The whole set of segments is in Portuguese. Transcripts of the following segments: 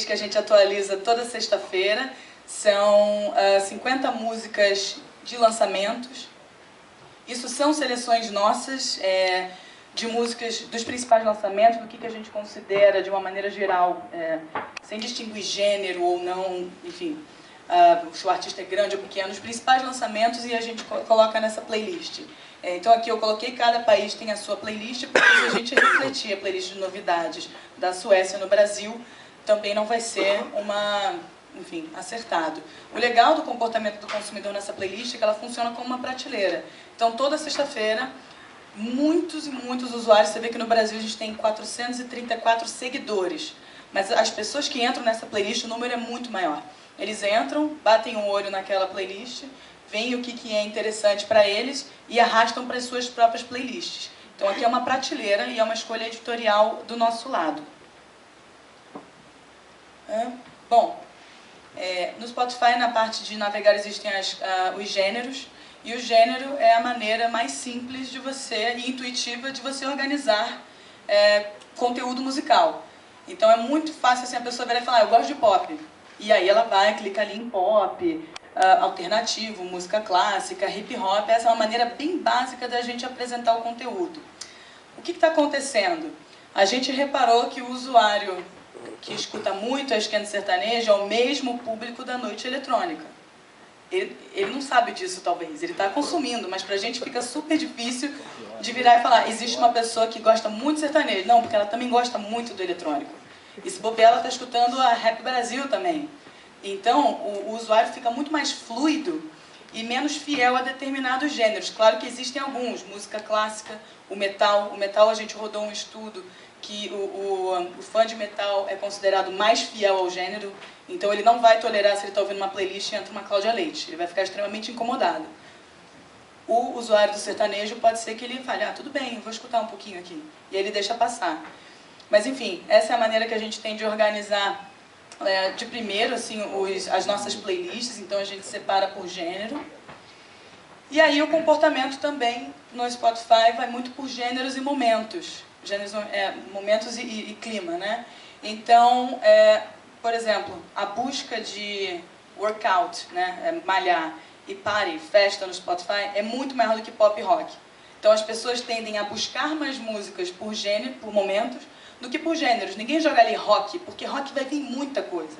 que a gente atualiza toda sexta-feira. São 50 músicas de lançamentos. Isso são seleções nossas de músicas dos principais lançamentos, do que a gente considera de uma maneira geral, sem distinguir gênero ou não, enfim, se o artista é grande ou pequeno, os principais lançamentos, e a gente coloca nessa playlist. Então aqui eu coloquei, cada país tem a sua playlist, porque se a gente refletir a playlist de novidades da Suécia no Brasil, também não vai ser enfim, acertado. O legal do comportamento do consumidor nessa playlist é que ela funciona como uma prateleira. Então toda sexta-feira, muitos e muitos usuários, você vê que no Brasil a gente tem 434 seguidores, mas as pessoas que entram nessa playlist, o número é muito maior. Eles entram, batem um olho naquela playlist, veem o que é interessante para eles e arrastam para as suas próprias playlists. Então aqui é uma prateleira e é uma escolha editorial do nosso lado. Bom, no Spotify, na parte de navegar, existem os gêneros, e o gênero é a maneira mais simples de você, e intuitiva, de você organizar conteúdo musical. Então é muito fácil assim, a pessoa virar e falar, eu gosto de pop. E aí ela vai, clica ali em pop, alternativo, música clássica, hip hop. Essa é uma maneira bem básica da gente apresentar o conteúdo. O que está acontecendo? A gente reparou que o usuário que escuta muito a esquina sertaneja é o mesmo público da noite eletrônica. Ele não sabe disso, talvez. Ele está consumindo, mas para a gente fica super difícil de virar e falar, existe uma pessoa que gosta muito de sertanejo. Não, porque ela também gosta muito do eletrônico. E se bobear, ela está escutando a Rap Brasil também. Então, o usuário fica muito mais fluido e menos fiel a determinados gêneros. Claro que existem alguns, música clássica, o metal. O metal, a gente rodou um estudo que o fã de metal é considerado mais fiel ao gênero, então ele não vai tolerar se ele está ouvindo uma playlist e entra uma Cláudia Leite, ele vai ficar extremamente incomodado. O usuário do sertanejo pode ser que ele fale, tudo bem, eu vou escutar um pouquinho aqui, e aí ele deixa passar. Mas enfim, essa é a maneira que a gente tem de organizar de primeiro assim, as nossas playlists, então a gente separa por gênero. E aí o comportamento também no Spotify vai muito por gêneros e momentos. Gêneros, momentos e clima, né? Então, por exemplo, a busca de workout, né? Malhar e party, festa no Spotify, é muito maior do que pop e rock. Então as pessoas tendem a buscar mais músicas por gênero, por momentos, do que por gêneros. Ninguém joga ali rock, porque rock vai vir muita coisa.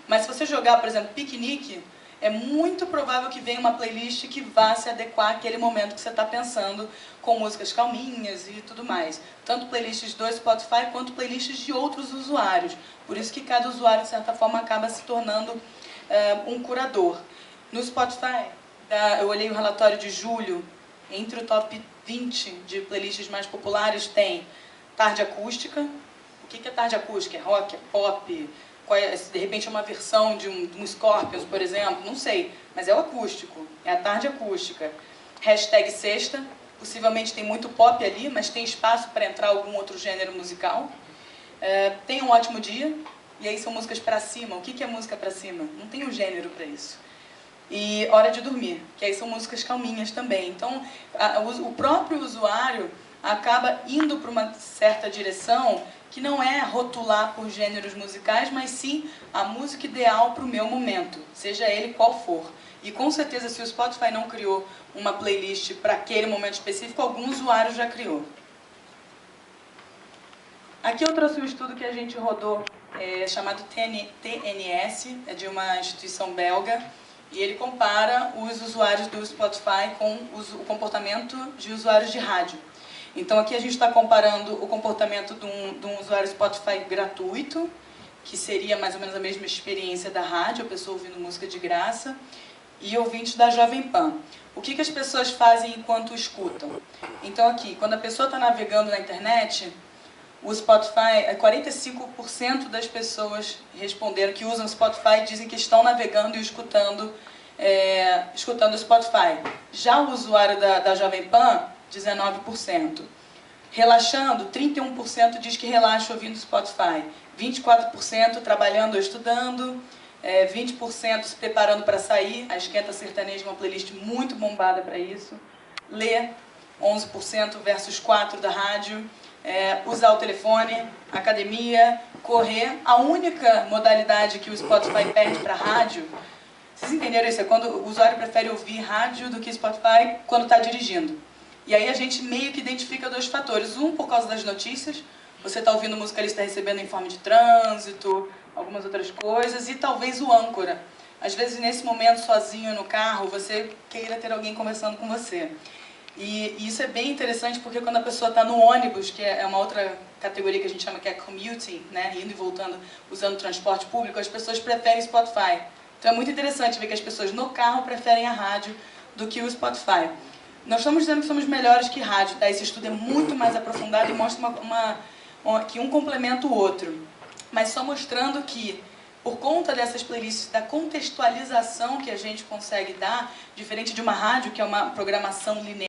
Mas se você jogar, por exemplo, piquenique, é muito provável que venha uma playlist que vá se adequar àquele momento que você está pensando, com músicas calminhas e tudo mais. Tanto playlists do Spotify quanto playlists de outros usuários. Por isso que cada usuário, de certa forma, acaba se tornando um curador. No Spotify, eu olhei o relatório de julho, entre o top 20 de playlists mais populares tem tarde acústica. O que é tarde acústica? É rock? É pop? De repente é uma versão de um Scorpions, por exemplo, não sei, mas é o acústico, é a tarde acústica. Hashtag sexta, possivelmente tem muito pop ali, mas tem espaço para entrar algum outro gênero musical. Tem um ótimo dia, e aí são músicas para cima. O que é música para cima? Não tem um gênero para isso. E hora de dormir, que aí são músicas calminhas também. Então, o próprio usuário acaba indo para uma certa direção que não é rotular por gêneros musicais, mas sim a música ideal para o meu momento, seja ele qual for. E com certeza, se o Spotify não criou uma playlist para aquele momento específico, algum usuário já criou. Aqui eu trouxe um estudo que a gente rodou, chamado TNS, é de uma instituição belga, e ele compara os usuários do Spotify com o comportamento de usuários de rádio. Então aqui a gente está comparando o comportamento de um usuário Spotify gratuito, que seria mais ou menos a mesma experiência da rádio, a pessoa ouvindo música de graça, e ouvintes da Jovem Pan. O que as pessoas fazem enquanto escutam? Então aqui, quando a pessoa está navegando na internet, o Spotify, 45% das pessoas responderam que usam o Spotify dizem que estão navegando e escutando o Spotify. Já o usuário da Jovem Pan, 19%. Relaxando, 31% diz que relaxa ouvindo Spotify. 24% trabalhando ou estudando. 20% se preparando para sair. A Esquenta Sertaneja é uma playlist muito bombada para isso. Ler, 11% versus 4% da rádio. usar o telefone, academia, correr. A única modalidade que o Spotify perde para rádio, vocês entenderam isso? É quando o usuário prefere ouvir rádio do que Spotify quando está dirigindo. E aí a gente meio que identifica dois fatores. Um, por causa das notícias. Você está ouvindo música, ele está recebendo informe de trânsito, algumas outras coisas. E talvez o âncora. Às vezes, nesse momento, sozinho no carro, você queira ter alguém conversando com você. E isso é bem interessante porque quando a pessoa está no ônibus, que é uma outra categoria que a gente chama que é commuting, né, indo e voltando, usando transporte público, as pessoas preferem Spotify. Então é muito interessante ver que as pessoas no carro preferem a rádio do que o Spotify. Nós estamos dizendo que somos melhores que rádio, tá? Esse estudo é muito mais aprofundado e mostra que um complementa o outro. Mas só mostrando que, por conta dessas playlists, da contextualização que a gente consegue dar, diferente de uma rádio, que é uma programação linear,